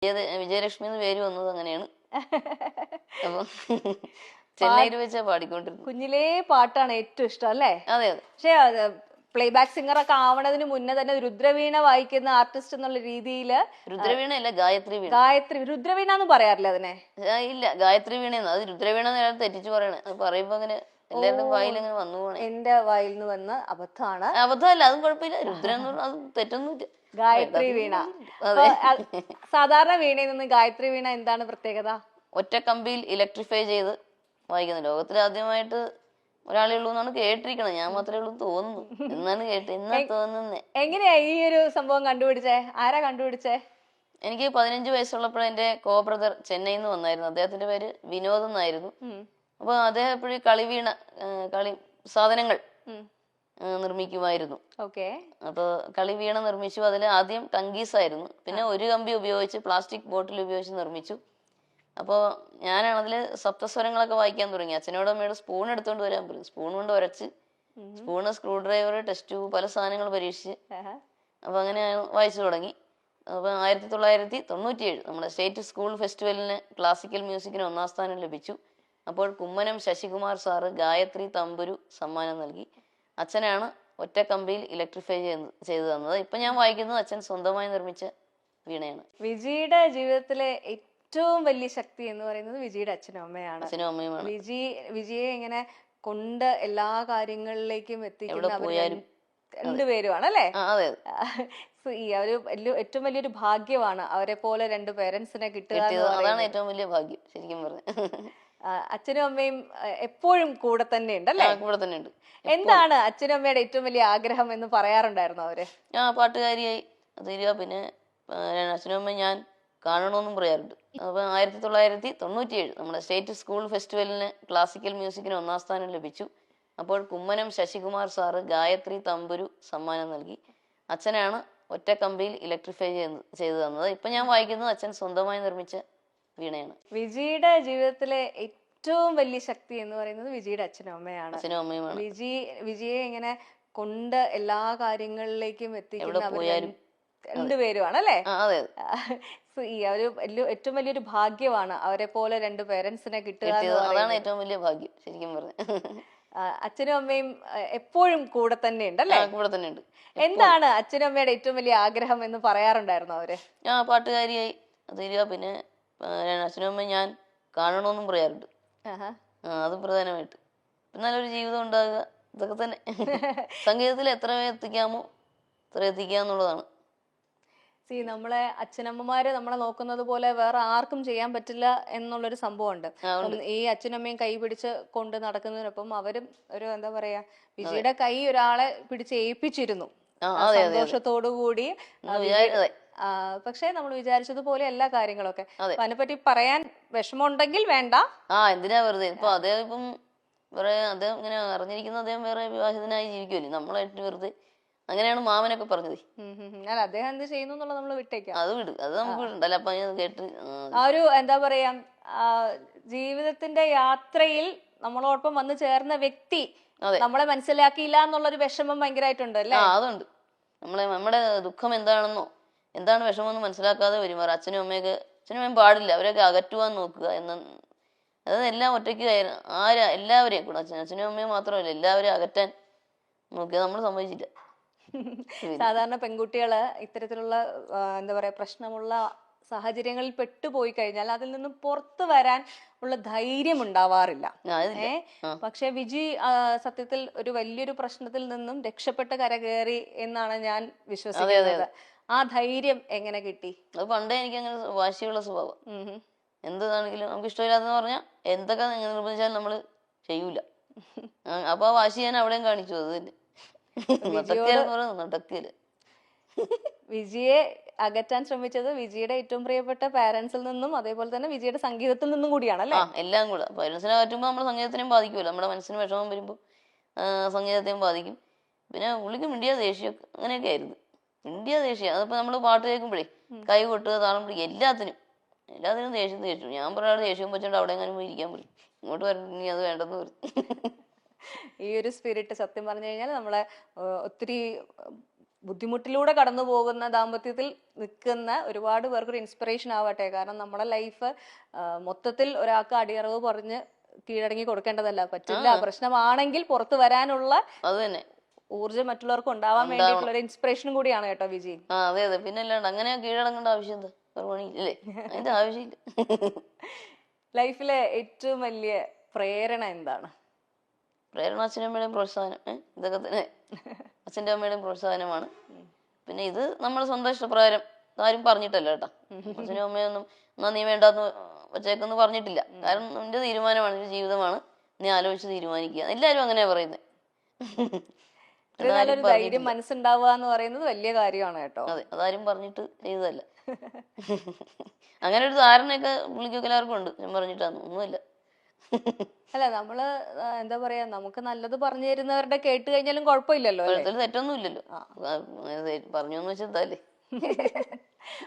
വിജയലക്ഷ്മി എന്ന് പേര് വന്നത് അങ്ങനെയാണ്. അപ്പൊ ചെന്നൈയിൽ വെച്ചാ പാടിക്കൊണ്ടിരുന്നു. കുഞ്ഞിലേ പാട്ടാണ് ഏറ്റവും ഇഷ്ടം അല്ലേ? അതെ അതെ. പക്ഷെ പ്ലേബാക്ക് സിംഗർ ഒക്കെ ആവണതിന് മുന്നേ തന്നെ രുദ്രവീണ വായിക്കുന്ന ആർട്ടിസ്റ്റ് എന്നുള്ള രീതിയിൽ. രുദ്രവീണ അല്ല, ഗായത്രി വീണ. ഗായത്രി രുദ്രവീണ എന്ന് പറയാറില്ല അതിനെ? ഇല്ല, ഗായത്രി വീണയെന്ന്. അത് രുദ്രവീണ തെറ്റിച്ച് പറയണേ. അത് പറയുമ്പോ അങ്ങനെ എല്ലാവരുടെ വായിൽ അങ്ങനെ വന്നു പോണേ. എന്റെ വായിൽ നിന്ന് വന്ന അബദ്ധമാണ്. അബദ്ധമല്ല, അതും കുഴപ്പമില്ല. രുദ്ര എന്ന് പറഞ്ഞാൽ അത് തെറ്റൊന്നുമില്ല. ഗായത്രി വീണ. സാധാരണ വീണയിൽ നിന്ന് ഗായത്രി വീണ എന്താണ് പ്രത്യേകത? ഒറ്റ കമ്പിയിൽ ഇലക്ട്രിഫൈ ചെയ്ത് വായിക്കുന്നത്. ലോകത്തിൽ ആദ്യമായിട്ട് ഒരാളേ ഉള്ളൂ എന്നാണ് കേട്ടിരിക്കണത്. ഞാൻ മാത്രമേ ഉള്ളൂ തോന്നുന്നു എന്നാണ് എന്നാ തോന്നുന്നേ. എങ്ങനെയാ ഈ ഒരു സംഭവം കണ്ടുപിടിച്ചേ? ആരാ കണ്ടുപിടിച്ചേ? എനിക്ക് 15 വയസ്സുള്ളപ്പോഴേ എന്റെ കോ ബ്രദർ ചെന്നൈയിൽ നിന്ന് വന്നായിരുന്നു. അദ്ദേഹത്തിന്റെ പേര് വിനോദ് എന്നായിരുന്നു. അപ്പൊ അദ്ദേഹം എപ്പോഴും കളി സാധനങ്ങൾ നിർമ്മിക്കുമായിരുന്നു. അപ്പൊ കളിവീണ നിർമ്മിച്ചു. അതിൽ ആദ്യം ടങ്കീസ് ആയിരുന്നു, പിന്നെ ഒരു കമ്പി ഉപയോഗിച്ച് പ്ലാസ്റ്റിക് ബോട്ടിൽ ഉപയോഗിച്ച് നിർമ്മിച്ചു. അപ്പോൾ ഞാനാണ് അതിൽ സപ്തസ്വരങ്ങളൊക്കെ വായിക്കാൻ തുടങ്ങി. അച്ഛനോടും അമ്മയോട് സ്പൂൺ എടുത്തുകൊണ്ട് വരാൻ പറയും. സ്പൂൺ കൊണ്ട് ഉരച്ച്, spoon, screw driver, test tube, പല സാധനങ്ങൾ പരീക്ഷിച്ച് അപ്പൊ അങ്ങനെ വായിച്ചു തുടങ്ങി. അപ്പൊ 1997 നമ്മുടെ സ്റ്റേറ്റ് സ്കൂൾ ഫെസ്റ്റിവലിന് ക്ലാസിക്കൽ മ്യൂസിക്കിന് 1ാം സ്ഥാനം ലഭിച്ചു. അപ്പോൾ കുമ്മനം ശശികുമാർ സാറ് ഗായത്രി തമ്പുരു സമ്മാനം നൽകി. അച്ഛനാണ് ഒറ്റ കമ്പിയിൽ ഇലക്ട്രിഫൈ ചെയ്തു തന്നത്. ഇപ്പൊ ഞാൻ വായിക്കുന്നത് അച്ഛൻ സ്വന്തമായി നിർമ്മിച്ച വീണയാണ്. വിജിയുടെ ജീവിതത്തിലെ ഏറ്റവും വലിയ ശക്തി എന്ന് പറയുന്നത് വിജിയുടെ അച്ഛനും അമ്മയാണ്. അച്ഛനും അമ്മയുമാണ്. വിജിയെ ഇങ്ങനെ കൊണ്ട് എല്ലാ കാര്യങ്ങളിലേക്കും എത്തിക്കുന്ന രണ്ടുപേരുമാണ് അല്ലേ? ഈ ഒരു ഏറ്റവും വലിയൊരു ഭാഗ്യമാണ് അവരെ പോലെ രണ്ട് പേരൻസിനെ കിട്ടുക. അതാണ് ഏറ്റവും വലിയ ഭാഗ്യം ശരിക്കും പറഞ്ഞു. അച്ഛനും അമ്മയും എപ്പോഴും കൂടെ തന്നെ ഉണ്ട് അല്ലേ? കൂടെ തന്നെ ഉണ്ട്. എന്താണ് അച്ഛനും അമ്മയുടെ ഏറ്റവും വലിയ ആഗ്രഹം എന്ന് പറയാറുണ്ടായിരുന്നു അവര്? പാട്ടുകാരിയായി തീരുക. പിന്നെ അച്ഛനും അമ്മയും ഞാൻ കാണണമെന്നും പറയാറുണ്ട്. അപ്പൊ 1997 നമ്മുടെ സ്റ്റേറ്റ് സ്കൂൾ ഫെസ്റ്റിവലിന് ക്ലാസിക്കൽ മ്യൂസിക്കിന് 1ാം സ്ഥാനം ലഭിച്ചു. അപ്പോൾ കുമ്മനം ശശികുമാർ സാറ് ഗായത്രി തമ്പുരു സമ്മാനം നൽകി. അച്ഛനാണ് ഒറ്റ കമ്പിയിൽ ഇലക്ട്രിഫൈ ചെയ്തു തന്നത്. ഇപ്പൊ ഞാൻ വായിക്കുന്നത് അച്ഛൻ സ്വന്തമായി നിർമ്മിച്ച വീണയാണ്. വിജിയുടെ ജീവിതത്തിലെ ഏറ്റവും വലിയ ശക്തി എന്ന് പറയുന്നത് വിജിയുടെ അച്ഛനും അമ്മയാണ്. അച്ഛനും അമ്മയുമാണ്. വിജിയെ ഇങ്ങനെ കൊണ്ട് എല്ലാ കാര്യങ്ങളിലേക്കും എത്തിക്കുന്ന രണ്ടുപേരുമാണ് അല്ലേ? ഈ ഒരു ഏറ്റവും വലിയൊരു ഭാഗ്യമാണ് അവരെ പോലെ രണ്ട് പേരൻസിനെ കിട്ടുക. അതാണ് ഏറ്റവും വലിയ ഭാഗ്യം ശരിക്കും പറഞ്ഞു. അച്ഛനും അമ്മയും എപ്പോഴും കൂടെ തന്നെ ഉണ്ട് അല്ലേ? കൂടെ തന്നെ ഉണ്ട്. എന്താണ് അച്ഛനും അമ്മയുടെ ഏറ്റവും വലിയ ആഗ്രഹം എന്ന് പറയാറുണ്ടായിരുന്നു അവര്? പാട്ടുകാരിയായി തീരുക. പിന്നെ അച്ഛനും അമ്മയും ഞാൻ കാണണമെന്നും പറയാറുണ്ട്. അത് പ്രധാനമായിട്ട്. നല്ലൊരു ജീവിതം ഉണ്ടാകുക, ഇതൊക്കെ തന്നെ. സംഗീതത്തിൽ എത്ര എത്തിക്കാമോ അത്ര എത്തിക്കുക എന്നുള്ളതാണ്. നമ്മളെ അച്ഛനമ്മമാര് നമ്മളെ നോക്കുന്നത് പോലെ വേറെ ആർക്കും ചെയ്യാൻ പറ്റില്ല എന്നുള്ളൊരു സംഭവമുണ്ട്. ഈ അച്ഛനമ്മയും കൈ പിടിച്ച് കൊണ്ട് നടക്കുന്നതിനൊപ്പം അവരും ഒരു എന്താ പറയാ, വിജിയുടെ കൈ ഒരാളെ പിടിച്ച് ഏൽപ്പിച്ചിരുന്നു സന്തോഷത്തോടു കൂടി. പക്ഷെ നമ്മൾ വിചാരിച്ചതുപോലെ എല്ലാ കാര്യങ്ങളൊക്കെ. അതിനെപ്പറ്റി പറയാൻ വിഷമമുണ്ടെങ്കിൽ വേണ്ട. എന്തിനാ വെറുതെ. ഇപ്പൊ അദ്ദേഹം ഇപ്പം അദ്ദേഹം ഇങ്ങനെ അറിഞ്ഞിരിക്കുന്ന അദ്ദേഹം വേറെ വിവാഹിതനായി ജീവിക്കുമല്ലേ, നമ്മളായിട്ട് വെറുതെ. അങ്ങനെയാണ് മാമനൊക്കെ പറഞ്ഞത്. അദ്ദേഹം എന്ത് ചെയ്യുന്നു എന്നുള്ളത് നമ്മൾ വിട്ടേക്കാം. അത് വിട്, അത് നമുക്ക് വിടണ്ടല്ലോ. അപ്പൊ കേട്ട് ആ ഒരു എന്താ പറയാ, ജീവിതത്തിന്റെ യാത്രയിൽ നമ്മളോടൊപ്പം വന്നു ചേർന്ന വ്യക്തി നമ്മളെ മനസ്സിലാക്കിയില്ല എന്നുള്ളൊരു വിഷമം ഭയങ്കരമായിട്ടുണ്ട് അല്ലേ? അതുണ്ട്. നമ്മുടെ ദുഃഖം എന്താണെന്നോ എന്താണ് വിഷമമെന്ന് മനസ്സിലാക്കാതെ പെരുമാറുക. അച്ഛനും അമ്മയും പാടില്ല. അവരൊക്കെ അകറ്റുവാൻ നോക്കുക അത് എല്ലാം ഒറ്റയ്ക്ക് എല്ലാവരെയും കൂടെ അച്ഛനും അമ്മയും മാത്രമല്ല എല്ലാവരെയും അകറ്റാൻ നോക്കിയാൽ നമ്മൾ സമ്മതിച്ചില്ല. സാധാരണ പെൺകുട്ടികള് ഇത്തരത്തിലുള്ള എന്താ പറയാ പ്രശ്നമുള്ള സാഹചര്യങ്ങളിൽ പെട്ടുപോയി കഴിഞ്ഞാൽ അതിൽ നിന്നും പുറത്തു വരാൻ ഉള്ള ധൈര്യം ഉണ്ടാവാറില്ല. പക്ഷെ വിജി സത്യത്തിൽ ഒരു വലിയൊരു പ്രശ്നത്തിൽ നിന്നും രക്ഷപ്പെട്ട് കരകയറി എന്നാണ് ഞാൻ വിശ്വസിക്കുന്നത്. ആ ധൈര്യം എങ്ങനെ കിട്ടി? അത് പണ്ടേ എനിക്ക് അങ്ങനെ വാശിയുള്ള സ്വഭാവം. എന്താണെങ്കിലും നമുക്ക് ഇഷ്ടമില്ലാത്തെന്ന് പറഞ്ഞാൽ എന്തൊക്കെ നിർബന്ധിച്ചാലും നമ്മള് ചെയ്യൂല. അപ്പൊ ആ വാശി ഞാൻ അവിടെയും കാണിച്ചു. അത് തന്നെ വിജിയെ അകറ്റാൻ ശ്രമിച്ചത് വിജിയുടെ ഏറ്റവും പ്രിയപ്പെട്ട പാരന്റ്സിൽ നിന്നും അതേപോലെ തന്നെ വിജിയുടെ സംഗീതത്തിൽ നിന്നും കൂടിയാണല്ലേ? എല്ലാം കൂടെ. പാരന്റ്സിനെ അകറ്റുമ്പോ നമ്മുടെ സംഗീതത്തിനെയും ബാധിക്കുമല്ലോ. നമ്മുടെ മനസ്സിന് വിഷമം വരുമ്പോ സംഗീതത്തെയും ബാധിക്കും. പിന്നെ പുള്ളിക്ക് മിണ്ടിയ ദേഷ്യം അങ്ങനെയൊക്കെ ആയിരുന്നു. മിണ്ടിയ ദേഷ്യം. അതിപ്പോ നമ്മള് പാട്ട് കേൾക്കുമ്പോഴേ കൈ കൊട്ടുക, താളം പിടിക്കുക, എല്ലാത്തിനും ദേഷ്യം. ഞാൻ പറയാതെ ദേഷ്യം വെച്ചോണ്ട് അവിടെ എങ്ങനെ പോയി ഇരിക്കാൻ പറയും. ഇങ്ങോട്ട് വരണ്ടി അത് വേണ്ടെന്ന് പറയും. ഈ ഒരു സ്പിരിറ്റ് സത്യം പറഞ്ഞു കഴിഞ്ഞാൽ നമ്മളെ ഒത്തിരി ബുദ്ധിമുട്ടിലൂടെ കടന്നു പോകുന്ന ദാമ്പത്യത്തിൽ നിൽക്കുന്ന ഒരുപാട് പേർക്കൊരു ഇൻസ്പിറേഷൻ ആവട്ടെ. കാരണം നമ്മുടെ ലൈഫ് മൊത്തത്തിൽ ഒരാൾക്ക് അടിയറവ് പറഞ്ഞ് കീഴടങ്ങി കൊടുക്കേണ്ടതല്ല. പറ്റില്ല, പ്രശ്നമാണെങ്കിൽ പുറത്തു വരാനുള്ള അത് തന്നെ ഊർജ്ജം മറ്റുള്ളവർക്ക് ഉണ്ടാവാൻ വേണ്ടിയിട്ടുള്ള ഒരു ഇൻസ്പിറേഷനും കൂടിയാണ് കേട്ടോ വിജി. അതെ അതെ, പിന്നെ അല്ലാണ്ട് അങ്ങനെ കീഴടങ്ങേണ്ട ആവശ്യം എന്താ, ഒരു പണിയില്ലേ, അതിന്റെ ആവശ്യമില്ല. ലൈഫിലെ ഏറ്റവും വലിയ പ്രേരണ എന്താണ്? പ്രേരണ അച്ഛനും അമ്മയുടെയും പ്രോത്സാഹനം, ഇതൊക്കെ തന്നെ അച്ഛൻ്റെ അമ്മയുടെയും പ്രോത്സാഹനമാണ്. പിന്നെ ഇത് നമ്മുടെ സ്വന്തം ഇഷ്ടപ്രകാരം ആരും പറഞ്ഞിട്ടല്ല കേട്ടോ. അച്ഛനും അമ്മയൊന്നും എന്നാ നീ വേണ്ടാന്ന് വച്ചേക്കെന്ന് പറഞ്ഞിട്ടില്ല. കാരണം നിന്റെ തീരുമാനമാണ്, നിന്റെ ജീവിതമാണ്, നീ ആലോചിച്ച് തീരുമാനിക്കുക, എല്ലാവരും അങ്ങനെയാ പറയുന്നത്. നല്ലൊരു ധൈര്യം മനസ്സുണ്ടാവുക എന്ന് പറയുന്നത് വലിയ കാര്യമാണ് കേട്ടോ. അതെ, അതാരും പറഞ്ഞിട്ട് ചെയ്തതല്ല. അങ്ങനെ ഒരു ധാരണയൊക്കെ പുള്ളിക്കൊക്കെ എല്ലാവർക്കും ഉണ്ട്, ഞാൻ പറഞ്ഞിട്ടാന്ന് ഒന്നുമില്ല. അല്ല, നമ്മള് എന്താ പറയാ, നമുക്ക് നല്ലത് പറഞ്ഞു തരുന്നവരുടെ കേട്ട് കഴിഞ്ഞാലും കുഴപ്പമില്ലല്ലോ, തെറ്റൊന്നും ഇല്ലല്ലോ. പറഞ്ഞു എന്ന് വെച്ചാൽ